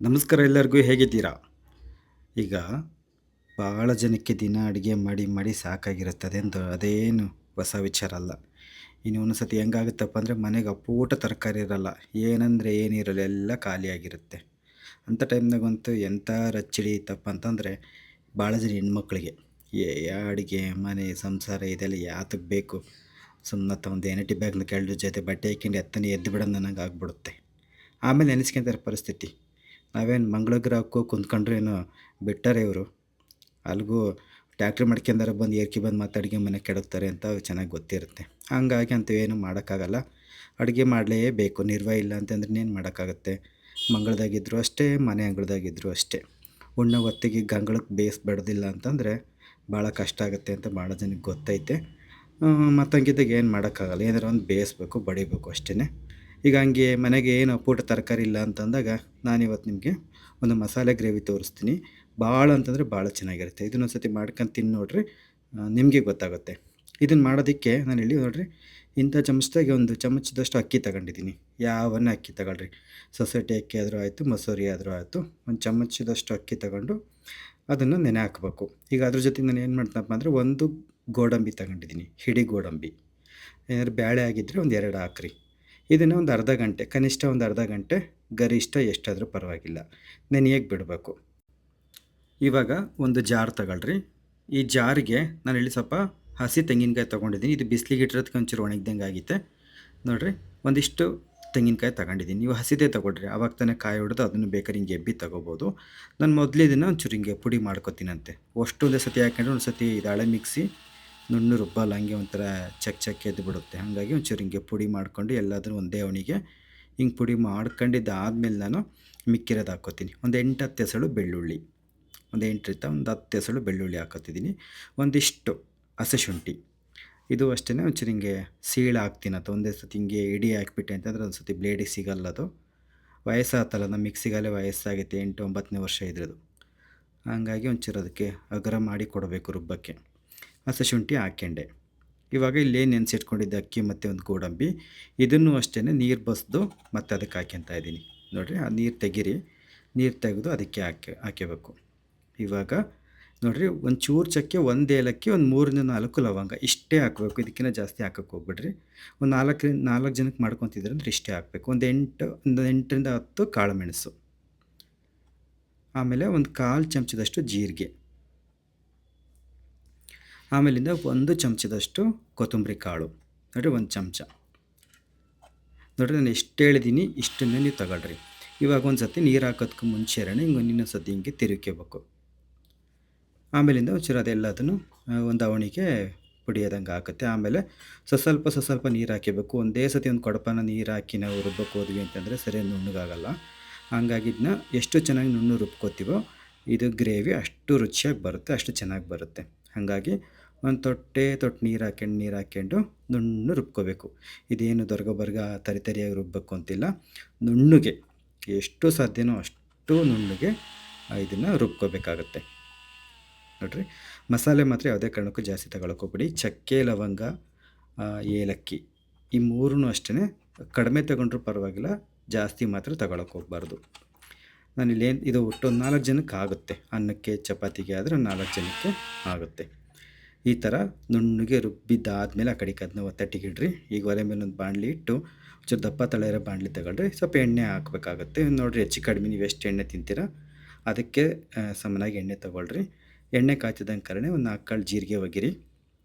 ನಮಸ್ಕಾರ ಎಲ್ಲರಿಗೂ ಹೇಗಿದ್ದೀರಾ? ಈಗ ಭಾಳ ಜನಕ್ಕೆ ದಿನ ಅಡುಗೆ ಮಾಡಿ ಮಾಡಿ ಸಾಕಾಗಿರುತ್ತೆ. ಅದೇನು ಹೊಸ ವಿಚಾರ ಅಲ್ಲ. ಇನ್ನು ಒಂದೊಂದು ಸತಿ ಹೆಂಗಾಗುತ್ತಪ್ಪ ಅಂದರೆ ಮನೆಗೆ ಅಪ್ಪೂಟ ತರಕಾರಿ ಇರಲ್ಲ. ಏನಂದರೆ ಏನಿರಲ್ಲ ಎಲ್ಲ ಖಾಲಿಯಾಗಿರುತ್ತೆ. ಅಂಥ ಟೈಮ್ನಾಗಂತೂ ಎಂಥ ರಚ್ಚ ಹಿಡಿಯುತ್ತಪ್ಪ ಅಂತಂದರೆ ಭಾಳ ಜನ ಹೆಣ್ಮಕ್ಳಿಗೆ ಅಡುಗೆ ಮನೆ ಸಂಸಾರ ಇದೆಲ್ಲ ಯಾತಕ್ಕೆ ಬೇಕು? ಸುಮ್ಮನೆ ಒಂದು ಎನಟಿ ಬ್ಯಾಗ್ನ ಕೆಳಗೆ ಜೊತೆ ಬಟ್ಟೆ ಹಾಕ್ಕೊಂಡು ಎತ್ತನೆ ಎದ್ದು ಬಿಡೋಣ ಅನ್ನಂಗೆ ಆಗ್ಬಿಡುತ್ತೆ. ಆಮೇಲೆ ನೆನೆಸ್ಕೊಂತಾರೆ ಪರಿಸ್ಥಿತಿ. ನಾವೇನು ಮಂಗಳ ಗ್ರಹಕ್ಕೋ ಕುಂತ್ಕೊಂಡ್ರೆ ಏನೋ ಬಿಟ್ಟಾರೆ ಇವರು. ಅಲ್ಲಿಗೂ ಟ್ಯಾಕ್ಟ್ರಿ ಮಾಡ್ಕೊಂಡಾರ ಬಂದು ಏರ್ಕಿ ಬಂದು ಮತ್ತೆ ಅಡುಗೆ ಮನೆ ಕೆಡಕ್ತಾರೆ ಅಂತ ಚೆನ್ನಾಗಿ ಗೊತ್ತಿರುತ್ತೆ. ಹಂಗಾಗಿ ಅಂಥವೇನು ಮಾಡೋಕ್ಕಾಗಲ್ಲ. ಅಡುಗೆ ಮಾಡಲೇಬೇಕು. ನಿರ್ವಹ ಇಲ್ಲ ಅಂತಂದ್ರೆ ಇನ್ನೇನು ಮಾಡೋಕ್ಕಾಗತ್ತೆ. ಮಂಗಳದಾಗಿದ್ದರೂ ಅಷ್ಟೇ, ಮನೆ ಅಂಗಳದಾಗಿದ್ದರೂ ಅಷ್ಟೇ. ಉಣ್ಣೋ ಹೊತ್ತಿಗೆ ಗಂಗಳಕ್ಕೆ ಬೇಯಿಸ್ಬಾರ್ದಿಲ್ಲ ಅಂತಂದರೆ ಭಾಳ ಕಷ್ಟ ಆಗುತ್ತೆ ಅಂತ ಭಾಳ ಜನಕ್ಕೆ ಗೊತ್ತೈತೆ. ಮತ್ತು ಹಂಗಿದ್ದಾಗ ಏನು ಮಾಡೋಕ್ಕಾಗಲ್ಲ. ಏನಾರ ಒಂದು ಬೇಯಿಸ್ಬೇಕು, ಬಡಿಬೇಕು ಅಷ್ಟೇ. ಈಗ ಹಂಗೆ ಮನೆಗೆ ಏನು ಅಪ್ಪೂಟ ತರಕಾರಿ ಇಲ್ಲ ಅಂತಂದಾಗ ನಾನಿವತ್ತು ನಿಮಗೆ ಒಂದು ಮಸಾಲೆ ಗ್ರೇವಿ ತೋರಿಸ್ತೀನಿ. ಭಾಳ ಅಂತಂದರೆ ಭಾಳ ಚೆನ್ನಾಗಿರುತ್ತೆ. ಇದನ್ನೊಂದು ಸತಿ ಮಾಡ್ಕೊಂಡು ತಿಂದು ನೋಡಿರಿ, ನಿಮಗೆ ಗೊತ್ತಾಗುತ್ತೆ. ಇದನ್ನು ಮಾಡೋದಕ್ಕೆ ನಾನಿಲ್ಲಿ ನೋಡಿರಿ ಇಂಥ ಚಮಚದಾಗೆ ಒಂದು ಚಮಚದಷ್ಟು ಅಕ್ಕಿ ತಗೊಂಡಿದ್ದೀನಿ. ಯಾವನ್ನ ಅಕ್ಕಿ ತಗೊಳ್ರಿ. ಸೊಸೈಟಿ ಅಕ್ಕಿ ಆದರೂ ಆಯಿತು, ಮಸೂರಿ ಆದರೂ ಆಯಿತು. ಒಂದು ಚಮಚದಷ್ಟು ಅಕ್ಕಿ ತಗೊಂಡು ಅದನ್ನು ನೆನೆ ಹಾಕಬೇಕು. ಈಗ ಅದ್ರ ಜೊತೆಗೆ ನಾನು ಏನು ಮಾಡ್ತೀನಪ್ಪ ಅಂದರೆ ಒಂದು ಗೋಡಂಬಿ ತಗೊಂಡಿದ್ದೀನಿ, ಹಿಡಿ ಗೋಡಂಬಿ. ಏನಾದ್ರು ಬೇಳೆ ಆಗಿದ್ದರೆ ಒಂದು 2 ಹಾಕ್ರಿ. ಇದನ್ನು ಒಂದು ಅರ್ಧ ಗಂಟೆ, ಕನಿಷ್ಠ ಒಂದು ಅರ್ಧ ಗಂಟೆ, ಗರಿಷ್ಠ ಎಷ್ಟಾದರೂ ಪರವಾಗಿಲ್ಲ, ನೆನೆಯಕ್ಕೆ ಬಿಡಬೇಕು. ಇವಾಗ ಒಂದು ಜಾರ್ ತಗೊಳ್ರಿ. ಈ ಜಾರಿಗೆ ನಾನಿಲ್ಲಿ ಸ್ವಲ್ಪ ಹಸಿ ತೆಂಗಿನಕಾಯಿ ತೊಗೊಂಡಿದ್ದೀನಿ. ಇದು ಬಿಸಿಲಿಗೆ ಇಟ್ಟಿರೋದಕ್ಕೆ ಒಂಚೂರು ಒಣಗ್ದಂಗೆ ಆಗೈತೆ ನೋಡಿರಿ. ಒಂದಿಷ್ಟು ತೆಂಗಿನಕಾಯಿ ತಗೊಂಡಿದ್ದೀನಿ. ನೀವು ಹಸಿದೇ ತೊಗೊಳ್ರಿ. ಆವಾಗ ತಾನೇ ಕಾಯಿ ಹೊಡೆದು ಅದನ್ನು ಬೇಕಾದ್ರೆ ಹಿಂಗೆ ಎಬ್ಬಿ ತೊಗೋಬೋದು. ನಾನು ಮೊದಲೇ ಇದನ್ನು ಒಂಚೂರು ಹಿಂಗೆ ಪುಡಿ ಮಾಡ್ಕೊತೀನಂತೆ. ಒಂದೇ ಸತಿ ಹಾಕೊಂಡ್ರೆ ಒಂದು ಸತಿ ಇದು ಹಳೆ ಮಿಕ್ಸಿ ನುಣ್ಣು ರುಬ್ಬಲ್ಲ, ಹಂಗೆ ಒಂಥರ ಚಕ್ ಎದ್ದು ಬಿಡುತ್ತೆ. ಹಾಗಾಗಿ ಒಂಚೂರು ಹಿಂಗೆ ಪುಡಿ ಮಾಡ್ಕೊಂಡು ಎಲ್ಲಾದರೂ ಒಂದೇ ಅವಣಿಗೆ ಹಿಂಗೆ ಪುಡಿ ಮಾಡ್ಕೊಂಡಿದ್ದಾದ್ಮೇಲೆ ನಾನು ಮಿಕ್ಕಿರೋದು ಹಾಕ್ಕೋತೀನಿ. ಒಂದು 8-10 ಎಸಳು ಬೆಳ್ಳುಳ್ಳಿ, ಒಂದು 8ರಿಂದ ಒಂದು 10 ಎಸಳು ಬೆಳ್ಳುಳ್ಳಿ ಹಾಕ್ಕೋತಿದ್ದೀನಿ. ಒಂದಿಷ್ಟು ಹಸಿಶುಂಠಿ, ಇದು ಅಷ್ಟೇ ಒಂಚೂರು ಹಿಂಗೆ ಸೀಳು ಹಾಕ್ತೀನಿ. ಅದು ಒಂದೇ ಸತಿ ಹಿಂಗೆ ಇಡಿ ಹಾಕ್ಬಿಟ್ಟೆ ಅಂತಂದರೆ ಒಂದು ಸತಿ ಬ್ಲೇಡಿಗೆ ಸಿಗಲ್ಲ. ಅದು ವಯಸ್ಸಾತಲ್ಲ, ನಮ್ಮ ಮಿಕ್ಸಿಗಲ್ಲೇ ವಯಸ್ಸಾಗೈತೆ, 8-9ನೇ ವರ್ಷ ಇದ್ರದ್ದು. ಹಾಗಾಗಿ ಒಂಚೂರು ಅದಕ್ಕೆ ಅಗರ ಮಾಡಿ ಕೊಡಬೇಕು ರುಬ್ಬಕ್ಕೆ. ಹಸಿಶುಂಠಿ ಹಾಕ್ಕೊಂಡೆ. ಇವಾಗ ಇಲ್ಲೇನು ನೆನೆಸಿಟ್ಕೊಂಡಿದ್ದೆ ಅಕ್ಕಿ ಮತ್ತು ಒಂದು ಗೋಡಂಬಿ, ಇದನ್ನು ಅಷ್ಟೇ ನೀರು ಬಸಿದು ಮತ್ತು ಅದಕ್ಕೆ ಹಾಕ್ಕೊತಾ ಇದ್ದೀನಿ. ನೋಡಿರಿ, ಆ ನೀರು ತೆಗೀರಿ. ನೀರು ತೆಗೆದು ಅದಕ್ಕೆ ಹಾಕಬೇಕು. ಇವಾಗ ನೋಡಿರಿ, ಒಂಚೂರು ಚಕ್ಕೆ, ಒಂದು ಏಲಕ್ಕಿ, ಒಂದು 3-4 ಲವಂಗ ಇಷ್ಟೇ ಹಾಕಬೇಕು. ಇದಕ್ಕಿಂತ ಜಾಸ್ತಿ ಹಾಕೋಕ್ಕೆ ಹೋಗ್ಬಿಡ್ರಿ. ಒಂದು 4 ಜನಕ್ಕೆ ಮಾಡ್ಕೊತಿದ್ರೆ ಅಂದರೆ ಇಷ್ಟೇ ಹಾಕಬೇಕು. ಒಂದು 8ರಿಂದ 10 ಕಾಳು ಮೆಣಸು, ಆಮೇಲೆ ಒಂದು 1/4 ಚಮಚದಷ್ಟು ಜೀರಿಗೆ, ಆಮೇಲಿಂದ 1 ಚಮಚದಷ್ಟು ಕೊತ್ತಂಬರಿ ಕಾಳು. ನೋಡಿರಿ, 1 ಚಮಚ. ನೋಡಿರಿ, ನಾನು ಎಷ್ಟು ಹೇಳಿದ್ದೀನಿ ಇಷ್ಟನ್ನೇ ನೀವು ತಗೊಳ್ರಿ. ಇವಾಗ ಒಂದು ಸತಿ ನೀರು ಹಾಕೋದಕ್ಕೆ ಮುಂಚೆನೇ ಹಿಂಗೆ ಇನ್ನೊಂದು ಸತಿ ಹಿಂಗೆ ತಿರುಗ್ಕೋಬೇಕು. ಆಮೇಲಿಂದ ಒಂಚೂರು ಅದೆಲ್ಲದನ್ನು ಒಂದು ಅವಣಿಗೆ ಪುಡಿಯೋದಂಗೆ ಆಗುತ್ತೆ. ಆಮೇಲೆ ಸ್ವಲ್ಪ ನೀರು ಹಾಕಬೇಕು. ಒಂದೇ ಸತಿ ಒಂದು ಕೊಡಪಾನ ನೀರು ಹಾಕಿ ನಾವು ರುಬ್ಬಕ್ಕೆ ಹೋದ್ವಿ ಅಂತಂದರೆ ಸರಿಯಾಗಿ ನುಣ್ಣಗಾಗಲ್ಲ. ಹಾಗಾಗಿ ಇದನ್ನ ಎಷ್ಟು ಚೆನ್ನಾಗಿ ನುಣ್ಣು ರುಬ್ಕೋತೀವೋ ಇದು ಗ್ರೇವಿ ಅಷ್ಟು ರುಚಿಯಾಗಿ ಬರುತ್ತೆ, ಅಷ್ಟು ಚೆನ್ನಾಗಿ ಬರುತ್ತೆ. ಹಾಗಾಗಿ ಒಂದು ತೊಟ್ಟು ನೀರು ಹಾಕ್ಕೊಂಡು ನುಣ್ಣು ರುಬ್ಕೋಬೇಕು. ಇದೇನು ದೊರ್ಗ ತರಿಯಾಗಿ ರುಬ್ಬಬೇಕು ಅಂತಿಲ್ಲ. ನುಣ್ಣಗೆ ಎಷ್ಟು ಸಾಧ್ಯನೋ ಅಷ್ಟು ನುಣ್ಣಗೆ ಇದನ್ನು ರುಬ್ಕೋಬೇಕಾಗತ್ತೆ. ನೋಡಿರಿ, ಮಸಾಲೆ ಮಾತ್ರ ಯಾವುದೇ ಕಾರಣಕ್ಕೂ ಜಾಸ್ತಿ ತಗೊಳಕ್ಕೋಗ್ಬಿಡಿ. ಚಕ್ಕೆ, ಲವಂಗ, ಏಲಕ್ಕಿ ಈ ಮೂರೂ ಅಷ್ಟೇ ಕಡಿಮೆ ತಗೊಂಡ್ರೂ ಪರವಾಗಿಲ್ಲ, ಜಾಸ್ತಿ ಮಾತ್ರ ತಗೊಳಕ್ಕೆ ಹೋಗ್ಬಾರ್ದು. ನಾನಿಲ್ಲೇನು ಇದು ಒಟ್ಟು 4 ಜನಕ್ಕೆ ಆಗುತ್ತೆ. ಅನ್ನಕ್ಕೆ ಚಪಾತಿಗೆ ಆದರೆ 4 ಜನಕ್ಕೆ ಆಗುತ್ತೆ. ಈ ಥರ ನುಣ್ಣಗೆ ರುಬ್ಬಿದ್ದಾದಮೇಲೆ ಆ ಕಡೆಗೆ ಅದನ್ನ ಒತ್ತಟ್ಟಿಗಿಡ್ರಿ. ಈಗ ಒಲೆ ಮೇಲೆ ಒಂದು ಬಾಣಲಿ ಇಟ್ಟು ಒಂಚೂರು ದಪ್ಪ ತಳ ಇರೋ ಬಾಣಲಿ ತಗೊಳ್ರಿ. ಸ್ವಲ್ಪ ಎಣ್ಣೆ ಹಾಕಬೇಕಾಗತ್ತೆ. ನೋಡಿರಿ, ಹೆಚ್ಚು ಕಡಿಮೆ ನೀವು ಎಷ್ಟು ಎಣ್ಣೆ ತಿಂತೀರಾ ಅದಕ್ಕೆ ಸಮನಾಗಿ ಎಣ್ಣೆ ತೊಗೊಳ್ರಿ. ಎಣ್ಣೆ ಕಾಯ್ತಿದ್ದಂಗೆ ಕರಣೆ ಒಂದು 4 ಕಾಳು ಜೀರಿಗೆ ಒಗಿರಿ.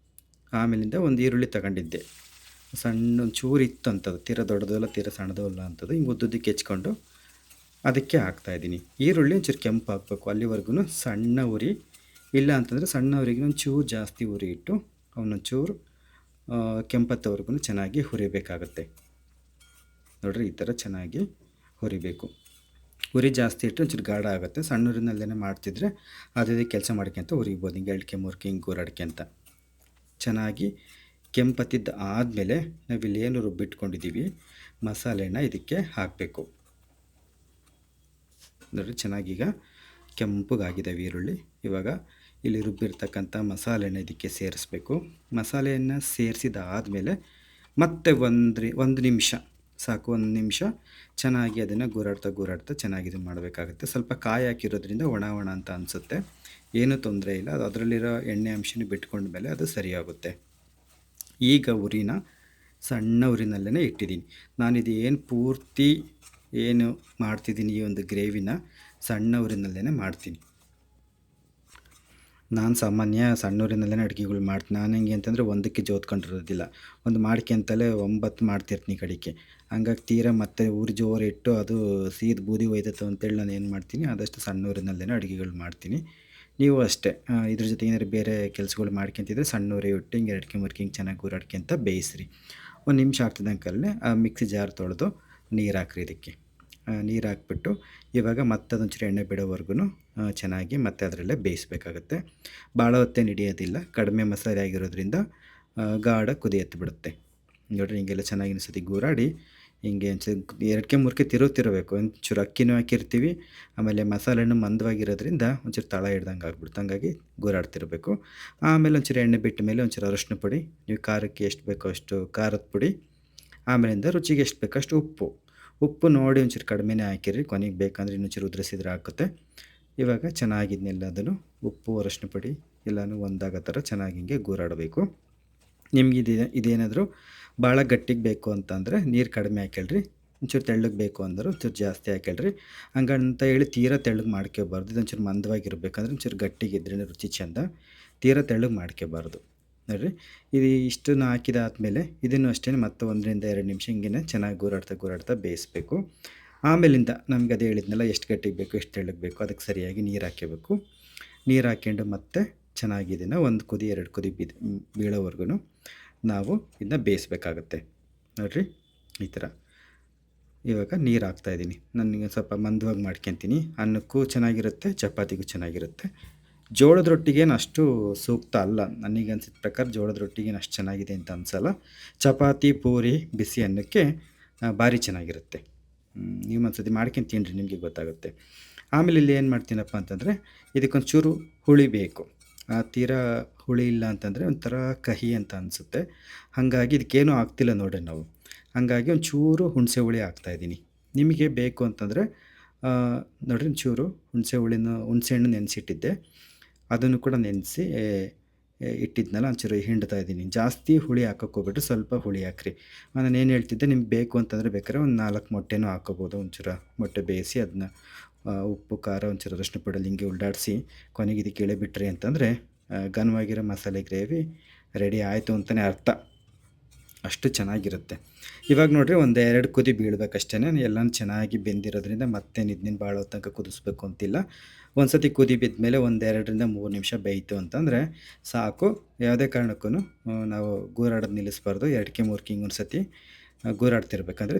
ಆಮೇಲಿಂದ ಒಂದು ಈರುಳ್ಳಿ ತಗೊಂಡಿದ್ದೆ, ಸಣ್ಣ ಒಂಚೂರು ಇತ್ತು ಅಂಥದ್ದು, ತೀರ ದೊಡ್ಡದಲ್ಲ ತೀರ ಸಣ್ಣದಲ್ಲ ಅಂಥದ್ದು. ಹಿಂಗೆ ಉದ್ದುದ್ದಕ್ಕೆ ಹೆಚ್ಕೊಂಡು ಅದಕ್ಕೆ ಹಾಕ್ತಾಯಿದ್ದೀನಿ. ಈರುಳ್ಳಿ ಒಂಚೂರು ಕೆಂಪು ಹಾಕಬೇಕು. ಅಲ್ಲಿವರೆಗೂ ಸಣ್ಣ ಉರಿ, ಇಲ್ಲ ಅಂತಂದರೆ ಸಣ್ಣ ಉರಿಗೆ ಒಂಚೂರು ಜಾಸ್ತಿ ಉರಿ ಇಟ್ಟು ಅವನೊಂಚೂರು ಕೆಂಪತ್ತವರೆಗೂ ಚೆನ್ನಾಗಿ ಹುರಿಬೇಕಾಗತ್ತೆ. ನೋಡಿರಿ, ಈ ಥರ ಚೆನ್ನಾಗಿ ಹುರಿಬೇಕು. ಉರಿ ಜಾಸ್ತಿ ಇಟ್ಟು ಒಂಚೂರು ಗಾಢ ಆಗುತ್ತೆ. ಸಣ್ಣ ಉರಿನಲ್ಲೇ ಮಾಡ್ತಿದ್ರೆ ಅದೇ ಕೆಲಸ ಮಾಡ್ಕೊಂತ ಹುರಿಬೋದು. ಹಿಂಗೆ 2-3 ಹಿಂಗೆ ಗೂರಾಡ್ಕೊಂತ ಚೆನ್ನಾಗಿ ಕೆಂಪತ್ತಿದ್ದು ಆದಮೇಲೆ ನಾವಿಲ್ಲೇನು ರುಬ್ಬಿಟ್ಕೊಂಡಿದ್ದೀವಿ ಮಸಾಲೆನ ಇದಕ್ಕೆ ಹಾಕಬೇಕು. ನೋಡಿರಿ, ಚೆನ್ನಾಗೀಗ ಕೆಂಪಗಾಗಿದ್ದಾವೆ ಈರುಳ್ಳಿ. ಇವಾಗ ಇಲ್ಲಿ ರುಬ್ಬಿರ್ತಕ್ಕಂಥ ಮಸಾಲೆನ ಇದಕ್ಕೆ ಸೇರಿಸ್ಬೇಕು. ಮಸಾಲೆಯನ್ನು ಸೇರಿಸಿದಾದಮೇಲೆ ಮತ್ತೆ ಒಂದು ನಿಮಿಷ ಸಾಕು. ಒಂದು ನಿಮಿಷ ಚೆನ್ನಾಗಿ ಅದನ್ನು ಗೂರಾಡ್ತಾ ಗೂರಾಡ್ತಾ ಚೆನ್ನಾಗಿ ಇದು ಮಾಡಬೇಕಾಗುತ್ತೆ. ಸ್ವಲ್ಪ ಕಾಯಿ ಹಾಕಿರೋದ್ರಿಂದ ಒಣ ಒಣ ಅಂತ ಅನಿಸುತ್ತೆ, ಏನೂ ತೊಂದರೆ ಇಲ್ಲ. ಅದು ಅದರಲ್ಲಿರೋ ಎಣ್ಣೆ ಅಂಶನೂ ಬಿಟ್ಕೊಂಡ ಮೇಲೆ ಅದು ಸರಿಯಾಗುತ್ತೆ. ಈಗ ಉರಿನ ಸಣ್ಣ ಉರಿನಲ್ಲೇ ಇಟ್ಟಿದ್ದೀನಿ. ನಾನಿದು ಏನು ಪೂರ್ತಿ ಏನು ಮಾಡ್ತಿದ್ದೀನಿ ಈ ಒಂದು ಗ್ರೇವಿನ ಸಣ್ಣ ಉರಿನಲ್ಲೇ ಮಾಡ್ತೀನಿ. ನಾನು ಸಾಮಾನ್ಯ ಸಣ್ಣೂರಿನಲ್ಲೇ ಅಡುಗೆಗಳು ಮಾಡ್ತೀನಿ. ನಾನು ಹೆಂಗೆ ಅಂತಂದರೆ ಒಂದಕ್ಕೆ ಜೋತ್ಕೊಂಡಿರೋದಿಲ್ಲ, ಒಂದು ಮಾಡ್ಕೊಂತಲೇ 9 ಮಾಡ್ತಿರ್ತೀನಿ ಕಡೆಗೆ. ಹಂಗಾಗಿ ತೀರಾ ಮತ್ತೆ ಉರಿ ಜೋರಿಟ್ಟು ಅದು ಸೀದ ಬೂದಿ ಹೋಯ್ತೈತೆ ಅಂತೇಳಿ ನಾನು ಏನು ಮಾಡ್ತೀನಿ, ಆದಷ್ಟು ಸಣ್ಣೂರಿನಲ್ಲೇ ಅಡುಗೆಗಳು ಮಾಡ್ತೀನಿ. ನೀವು ಅಷ್ಟೇ ಇದ್ರ ಜೊತೆ ಏನಾದ್ರು ಬೇರೆ ಕೆಲಸಗಳು ಮಾಡ್ಕೊತಿದ್ರೆ ಸಣ್ಣ ಉರಿ ಇಟ್ಟು ಹಿಂಗೆ ಎರಡ್ಕೆ ಮುರ್ಕೆ ಹಿಂಗೆ ಚೆನ್ನಾಗಿ ಗೂರಾಡ್ಕೊಂತ ಬೇಯಿಸ್ರಿ. ಒಂದು ನಿಮಿಷ ಆಗ್ತಿದ್ದಂಕಲ್ಲೇ ಮಿಕ್ಸಿ ಜಾರ್ ತೊಳೆದು ನೀರು ಹಾಕ್ರಿ ಇದಕ್ಕೆ. ನೀರು ಹಾಕ್ಬಿಟ್ಟು ಇವಾಗ ಮತ್ತೆ ಅದೊಂಚೂರು ಎಣ್ಣೆ ಬಿಡೋವರೆಗೂ ಚೆನ್ನಾಗಿ ಮತ್ತೆ ಅದರಲ್ಲೇ ಬೇಯಿಸಬೇಕಾಗತ್ತೆ. ಭಾಳ ಹೊತ್ತೇನು ಹಿಡಿಯೋದಿಲ್ಲ, ಕಡಿಮೆ ಮಸಾಲೆ ಆಗಿರೋದ್ರಿಂದ ಗಾಢ ಕುದಿ ಎತ್ತಿಬಿಡುತ್ತೆ. ನೋಡಿರಿ ಹಿಂಗೆಲ್ಲ ಚೆನ್ನಾಗಿ ಇನ್ನೊಂದ್ಸತಿ ಗೂರಾಡಿ ಹಿಂಗೆ ಎರಡ್ಕೆ ಮೂರಕ್ಕೆ ತಿರುಗ್ತಿರಬೇಕು. ಒಂಚೂರು ಅಕ್ಕಿನೂ ಹಾಕಿರ್ತೀವಿ, ಆಮೇಲೆ ಮಸಾಲೆನೂ ಮಂದವಾಗಿರೋದ್ರಿಂದ ಒಂಚೂರು ತಳ ಹಿಡ್ದಂಗೆ ಆಗ್ಬಿಡುತ್ತೆ. ಹಂಗಾಗಿ ಗೂರಾಡ್ತಿರಬೇಕು. ಆಮೇಲೆ ಒಂಚೂರು ಎಣ್ಣೆ ಬಿಟ್ಟ ಮೇಲೆ ಒಂಚೂರು ಅರಶಿನ ಪುಡಿ, ನೀವು ಖಾರಕ್ಕೆ ಎಷ್ಟು ಬೇಕೋ ಅಷ್ಟು ಖಾರದ ಪುಡಿ, ಆಮೇಲಿಂದ ರುಚಿಗೆ ಎಷ್ಟು ಬೇಕೋ ಅಷ್ಟು ಉಪ್ಪು ನೋಡಿ ಒಂಚೂರು ಕಡಿಮೆನೇ ಹಾಕಿರಿ. ಕೊನೆಗೆ ಬೇಕಂದ್ರೆ ಇನ್ನೊಂಚೂರು ಉದುರಿಸಿದ್ರೆ ಹಾಕುತ್ತೆ. ಇವಾಗ ಚೆನ್ನಾಗಿದ್ನೆಲ್ಲದನ್ನು ಉಪ್ಪು ಅರಶಿನ ಪುಡಿ ಎಲ್ಲನೂ ಒಂದಾಗೋ ಥರ ಚೆನ್ನಾಗಿ ಹಿಂಗೆ ಗೂರಾಡಬೇಕು. ನಿಮ್ಗೆ ಇದೇನಾದರೂ ಭಾಳ ಗಟ್ಟಿಗೆ ಬೇಕು ಅಂತಂದರೆ ನೀರು ಕಡಿಮೆ ಹಾಕ್ಯಾಳ್ರಿ, ಒಂಚೂರು ತೆಳ್ಳಗೆ ಬೇಕು ಅಂದ್ರೆ ಒಂಚೂರು ಜಾಸ್ತಿ ಹಾಕ್ಯಾಳ್ರಿ. ಹಂಗಂತ ಹೇಳಿ ತೀರಾ ತೆಳ್ಳಗೆ ಮಾಡ್ಕೋಬಾರ್ದು. ಇದೊಂಚೂರು ಮಂದವಾಗಿರ್ಬೇಕಂದ್ರೆ ಒಂಚೂರು ಗಟ್ಟಿಗಿದ್ರೇ ರುಚಿ ಚೆಂದ, ತೀರಾ ತೆಳ್ಳಗೆ ಮಾಡ್ಕೋಬಾರ್ದು. ನೋಡಿರಿ ಇದು ಇಷ್ಟನ್ನು ಹಾಕಿದಾದ್ಮೇಲೆ ಇದನ್ನು ಅಷ್ಟೇ ಮತ್ತೆ 1 2 ನಿಮಿಷ ಹಿಂಗೆ ಚೆನ್ನಾಗಿ ಗೂರಾಡ್ತಾ ಬೇಯಿಸಬೇಕು. ಆಮೇಲಿಂದ ನಮ್ಗೆ ಅದೇ ಹೇಳಿದ್ನಲ್ಲ, ಎಷ್ಟು ಗಟ್ಟಿಗೆ ಬೇಕು ಎಷ್ಟು ತೆಳ್ಳಗೆ ಬೇಕು ಅದಕ್ಕೆ ಸರಿಯಾಗಿ ನೀರು ಹಾಕ್ಕೋಬೇಕು. ನೀರು ಹಾಕ್ಕೊಂಡು ಮತ್ತೆ ಚೆನ್ನಾಗಿ ಇದನ್ನು 1 ಕುದಿ 2 ಕುದಿ ಬೀಳೋವರೆಗೂ ನಾವು ಇದನ್ನ ಬೇಯಿಸ್ಬೇಕಾಗತ್ತೆ. ನೋಡಿರಿ ಈ ಥರ. ಇವಾಗ ನೀರು ಹಾಕ್ತಾಯಿದ್ದೀನಿ. ನನಗೆ ಸ್ವಲ್ಪ ಮಂದವಾಗಿ ಮಾಡ್ಕೊತೀನಿ. ಅನ್ನಕ್ಕೂ ಚೆನ್ನಾಗಿರುತ್ತೆ, ಚಪಾತಿಗೂ ಚೆನ್ನಾಗಿರುತ್ತೆ. ಜೋಳದ ರೊಟ್ಟಿಗೇನು ಅಷ್ಟು ಸೂಕ್ತ ಅಲ್ಲ, ನನಗೆ ಅನ್ಸಿದ ಪ್ರಕಾರ ಜೋಳದ ರೊಟ್ಟಿಗೇನು ಅಷ್ಟು ಚೆನ್ನಾಗಿದೆ ಅಂತ ಅನಿಸಲ್ಲ. ಚಪಾತಿ ಪೂರಿ ಬಿಸಿ ಅನ್ನಕ್ಕೆ ಭಾರಿ ಚೆನ್ನಾಗಿರುತ್ತೆ. ನೀವು ಒಂದ್ಸತಿ ಮಾಡ್ಕೊಂಡು ತಿನ್ನಿರಿ, ನಿಮಗೆ ಗೊತ್ತಾಗುತ್ತೆ. ಆಮೇಲೆ ಇಲ್ಲಿ ಏನು ಮಾಡ್ತೀನಪ್ಪ ಅಂತಂದರೆ ಇದಕ್ಕೊಂಚೂರು ಹುಳಿ ಬೇಕು. ತೀರಾ ಹುಳಿ ಇಲ್ಲ ಅಂತಂದರೆ ಒಂಥರ ಕಹಿ ಅಂತ ಅನಿಸುತ್ತೆ. ಹಾಗಾಗಿ ಇದಕ್ಕೇನೂ ಆಗ್ತಿಲ್ಲ ನೋಡಿರಿ ನಾವು. ಹಾಗಾಗಿ ಒಂಚೂರು ಹುಣಸೆ ಹುಳಿ ಹಾಕ್ತಾಯಿದ್ದೀನಿ. ನಿಮಗೆ ಬೇಕು ಅಂತಂದರೆ ನೋಡಿರಿ ಒಂಚೂರು ಹುಣಸೆ ಹಣ್ಣು ನೆನೆಸಿಟ್ಟಿದ್ದೆ, ಅದನ್ನು ಕೂಡ ನೆನೆಸಿ ಇಟ್ಟಿದ್ನಲ್ಲ ಒಂಚೂರು ಹಿಂಡ್ತಾ ಇದ್ದೀನಿ. ಜಾಸ್ತಿ ಹುಳಿ ಹಾಕೋಕ್ಕೋಗ್ಬಿಟ್ಟು ಸ್ವಲ್ಪ ಹುಳಿ ಹಾಕ್ರಿ. ನಾನು ಏನು ಹೇಳ್ತಿದ್ದೆ, ನಿಮ್ಗೆ ಬೇಕು ಅಂತಂದರೆ ಬೇಕಾದ್ರೆ ಒಂದು 4 ಮೊಟ್ಟೆನೂ ಹಾಕ್ಕೋಬೋದು. ಒಂಚೂರು ಮೊಟ್ಟೆ ಬೇಯಿಸಿ ಅದನ್ನ ಉಪ್ಪು ಖಾರ ಒಂಚೂರು ಅರಶಿನ ಪುಡಿಯಲ್ಲಿ ಹಿಂಗೆ ಉಲ್ಲಾಡಿಸಿ ಕೊನೆಗೆ ಇದಕ್ಕೆ ಇಳಿಬಿಟ್ರಿ ಅಂತಂದರೆ ಘನವಾಗಿರೋ ಮಸಾಲೆ ಗ್ರೇವಿ ರೆಡಿ ಆಯಿತು ಅಂತಲೇ ಅರ್ಥ. ಅಷ್ಟು ಚೆನ್ನಾಗಿರುತ್ತೆ. ಇವಾಗ ನೋಡಿರಿ ಒಂದು 2 ಕುದಿ ಬೀಳಬೇಕಷ್ಟೇ. ಎಲ್ಲನೂ ಚೆನ್ನಾಗಿ ಬೆಂದಿರೋದ್ರಿಂದ ಮತ್ತೇನು ಇದನ್ನೇನು ಭಾಳ ಹೊತ್ತು ತನಕ ಕುದಿಸ್ಬೇಕು ಅಂತಿಲ್ಲ. ಒಂದು ಸತಿ ಕುದಿ ಬಿದ್ದ ಮೇಲೆ ಒಂದು 2 3 ನಿಮಿಷ ಬೇಯಿತು ಅಂತಂದರೆ ಸಾಕು. ಯಾವುದೇ ಕಾರಣಕ್ಕೂ ನಾವು ಗೂರಾಡೋದು ನಿಲ್ಲಿಸ್ಬಾರ್ದು. 2ಕೆ 3ಕೆ ಹಿಂಗೆ ಒಂದು ಸತಿ ಗೂರಾಡ್ತಿರ್ಬೇಕಂದ್ರೆ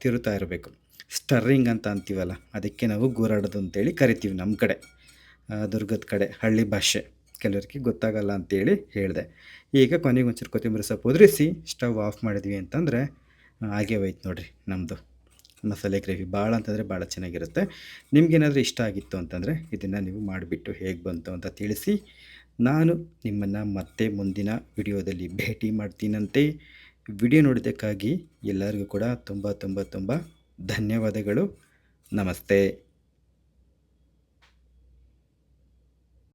ತಿರುತ್ತಾ ಇರಬೇಕು. ಸ್ಟರ್ರಿಂಗ್ ಅಂತ ಅಂತೀವಲ್ಲ, ಅದಕ್ಕೆ ನಾವು ಗೂರಾಡೋದು ಅಂತೇಳಿ ಕರಿತೀವಿ ನಮ್ಮ ಕಡೆ, ದುರ್ಗದ ಕಡೆ ಹಳ್ಳಿ ಭಾಷೆ. ಕೆಲವರಿಗೆ ಗೊತ್ತಾಗಲ್ಲ ಅಂತೇಳಿ ಹೇಳಿದೆ. ಈಗ ಕೊನೆಗೆ ಒಂಚೂರು ಕೊತ್ತಂಬರಿ ಸೊಪ್ಪು ಉದುರಿಸಿ ಸ್ಟವ್ ಆಫ್ ಮಾಡಿದ್ವಿ ಅಂತಂದರೆ ಹಾಗೇ ಹೋಯ್ತು ನೋಡಿರಿ ನಮ್ಮದು ಮಸಾಲೆ ಗ್ರೇವಿ. ಭಾಳ ಅಂತಂದರೆ ಭಾಳ ಚೆನ್ನಾಗಿರುತ್ತೆ. ನಿಮಗೇನಾದರೂ ಇಷ್ಟ ಆಗಿತ್ತು ಅಂತಂದರೆ ಇದನ್ನು ನೀವು ಮಾಡಿಬಿಟ್ಟು ಹೇಗೆ ಬಂತು ಅಂತ ತಿಳಿಸಿ. ನಾನು ನಿಮ್ಮನ್ನು ಮತ್ತೆ ಮುಂದಿನ ವಿಡಿಯೋದಲ್ಲಿ ಭೇಟಿ ಮಾಡ್ತೀನಂತೆ. ವಿಡಿಯೋ ನೋಡಿದ್ದಕ್ಕಾಗಿ ಎಲ್ಲರಿಗೂ ಕೂಡ ತುಂಬ ತುಂಬ ತುಂಬ ಧನ್ಯವಾದಗಳು. ನಮಸ್ತೆ.